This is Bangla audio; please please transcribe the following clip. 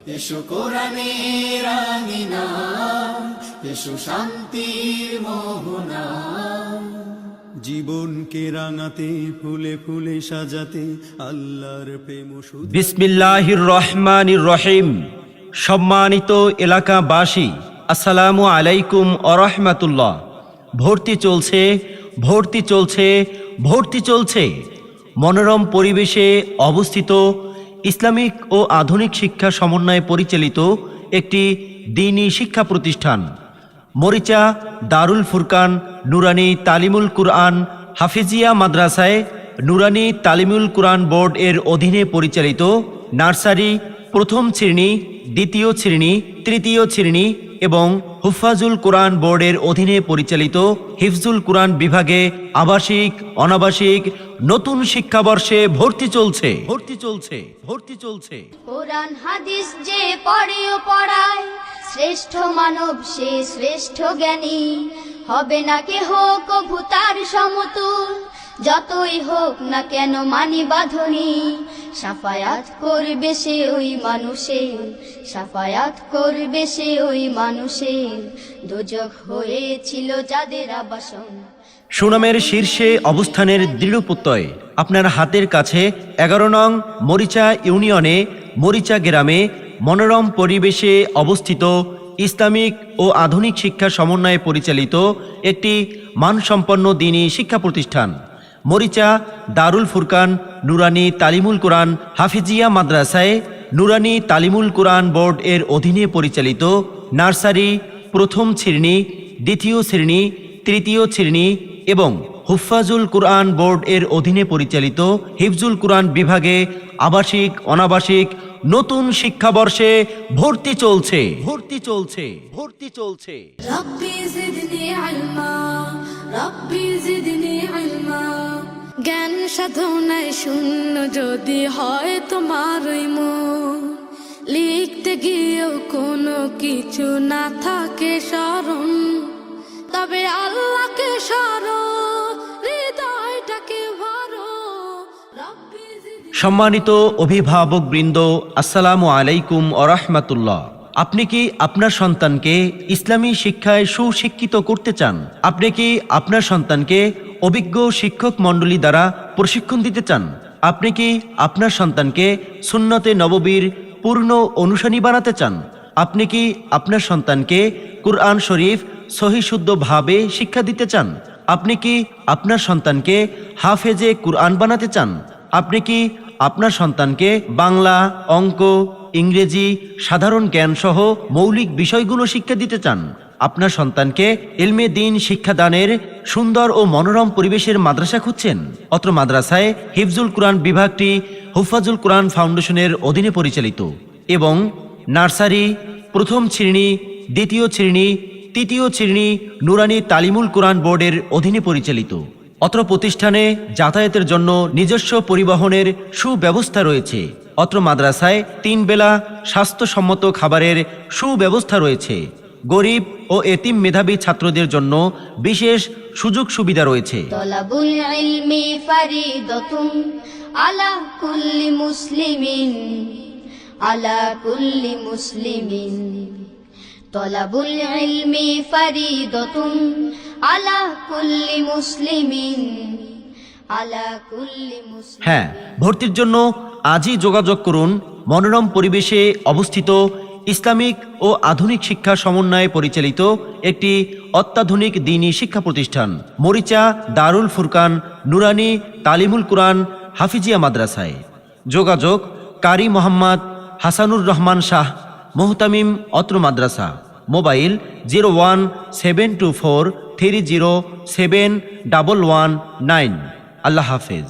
এসো কোরআনের আঙিনা, এসো শান্তির মোহনা, জীবনকে রাঙাতে ফুলে ফুলে সাজাতে আল্লাহর প্রেম। বিসমিল্লাহির রহমানির রহিম। সম্মানিত এলাকাবাসী, আসসালামু আলাইকুম ওয়া রাহমাতুল্লাহ। ভর্তি চলছে, ভর্তি চলছে, ভর্তি চলছে। মনোরম পরিবেশে অবস্থিত ইসলামিক ও আধুনিক শিক্ষা সমন্বয়ে পরিচালিত একটি দ্বীনী শিক্ষা প্রতিষ্ঠান মরিচা দারুল ফুরকান নুরানি তালিমুল কুরআন হাফিজিয়া মাদ্রাসায় নুরানি তালিমুল কুরআন বোর্ড এর অধীনে পরিচালিত নার্সারি প্রথম শ্রেণী, দ্বিতীয় শ্রেণী, তৃতীয় শ্রেণী এবং হুফাজুল কুরআন বোর্ডের অধীনে পরিচালিত হিফজুল কুরআন বিভাগে আবাসিক অনাবাসিক নতুন শিক্ষাবর্ষে ভর্তি চলছে, ভর্তি চলছে, ভর্তি চলছে। কোরআন হাদিস যে পড়ে ও পড়ায়, শ্রেষ্ঠ মানব সে শ্রেষ্ঠ জ্ঞানী, হবে না কেহ কভু তার সমতুল, যতই হোক না কেন মানি বাঁধনি, শাফায়াত করবে সে ওই মানুষের, শাফায়াত করবে সে ওই মানুষের, দোজখ হয়েছিল যাদের আবাসন। সুনামের শীর্ষে অবস্থানের দৃঢ় প্রত্যয় আপনার হাতের কাছে 11 নং মরিচা ইউনিয়নে মরিচা গ্রামে মনোরম পরিবেশে অবস্থিত ইসলামিক ও আধুনিক শিক্ষা সমন্বয়ে পরিচালিত একটি মানসম্পন্ন দ্বীনী শিক্ষা প্রতিষ্ঠান মরিচা দারুল ফুরকান নুরানি তালিমুল কুরআন হাফিজিয়া মাদ্রাসায় নুরানি তালিমুল কুরআন বোর্ড এর অধীনে পরিচালিত নার্সারি প্রথম শ্রেণী, দ্বিতীয় শ্রেণী, তৃতীয় শ্রেণী এবং হুফাজুল কুরআন বোর্ড এর অধীনে পরিচালিত হিফজুল কুরআন বিভাগে আবাসিক অনাবাসিক নতুন শিক্ষাবর্ষে ভর্তি চলছে, ভর্তি চলছে, ভর্তি চলছে। রব্বি জিদনি ইলমা, রব্বি জিদনি ইলমা। জ্ঞান সাধনায় শূন্য যদি হয় তোমার মন, লিখতে গিয়েও কোনো কিছু না থাকে স্মরণ, তবে আল্লাহকে স্মরণ, হৃদয়টাকে ভরো। সম্মানিত অভিভাবক বৃন্দ, আসসালামু আলাইকুম ওয়া রাহমাতুল্লাহ। আপনি কি আপনার সন্তানকে ইসলামী শিক্ষায় সুশিক্ষিত করতে চান? আপনি কি আপনার সন্তানকে অভিজ্ঞ শিক্ষক মণ্ডলী দ্বারা প্রশিক্ষণ দিতে চান? আপনি কি আপনার সন্তানকে সুন্নতে নববীর পূর্ণ অনুসারী বানাতে চান? আপনি কি আপনার সন্তানকে কুরআন শরীফ সহিশুদ্ধভাবে শিক্ষা দিতে চান? আপনি কি আপনার সন্তানকে হাফেজে কুরআন বানাতে চান? আপনি কি আপনার সন্তানকে বাংলা, অঙ্ক, ইংরেজি, সাধারণ জ্ঞান সহ মৌলিক বিষয়গুলো শিক্ষা দিতে চান? আপনার সন্তানকে ইলমে দ্বীন শিক্ষাদানের সুন্দর ও মনোরম পরিবেশের মাদ্রাসা খুঁজছেন? অত্র মাদ্রাসায় হিফজুল কুরআন বিভাগটি হুফাজুল কুরআন ফাউন্ডেশনের অধীনে পরিচালিত এবং নার্সারি প্রথম শ্রেণী, দ্বিতীয় শ্রেণী, তৃতীয় শ্রেণী নুরানি তালিমুল কুরআন বোর্ডের অধীনে পরিচালিত। অত্র প্রতিষ্ঠানে যাতায়াতের জন্য নিজস্ব পরিবহনের সুব্যবস্থা রয়েছে। অত্র মাদ্রাসায় 3 বেলা স্বাস্থ্যসম্মত খাবারের সুব্যবস্থা রয়েছে। গরিব ও এতিম মেধাবী ছাত্রদের জন্য বিশেষ সুযোগ সুবিধা রয়েছে। তলাবুল ইলমি ফারিদাতুন আলা কুল্লি মুসলিমিন, আলা কুল্লি মুসলিমিন। তলাবুল ইলমি ফারিদাতুন আলা কুল্লি মুসলিমিন, আলা কুল্লি মুসলিমিন। হ্যাঁ, ভর্তির জন্য আজই যোগাযোগ করুন মনোরম পরিবেশে অবস্থিত ইসলামিক ও আধুনিক শিক্ষা সমন্বয়ে পরিচালিত একটি অত্যাধুনিক দ্বীনী শিক্ষা প্রতিষ্ঠান মরিচা দারুল ফুরকান নুরানি তালিমুল কুরআন হাফিজিয়া মাদ্রাসায়। যোগাযোগ কারি মোহাম্মদ হাসানুর রহমান শাহ, মোহতামিম, অত্র মাদ্রাসা। মোবাইল 01724307119। আল্লাহ হাফেজ।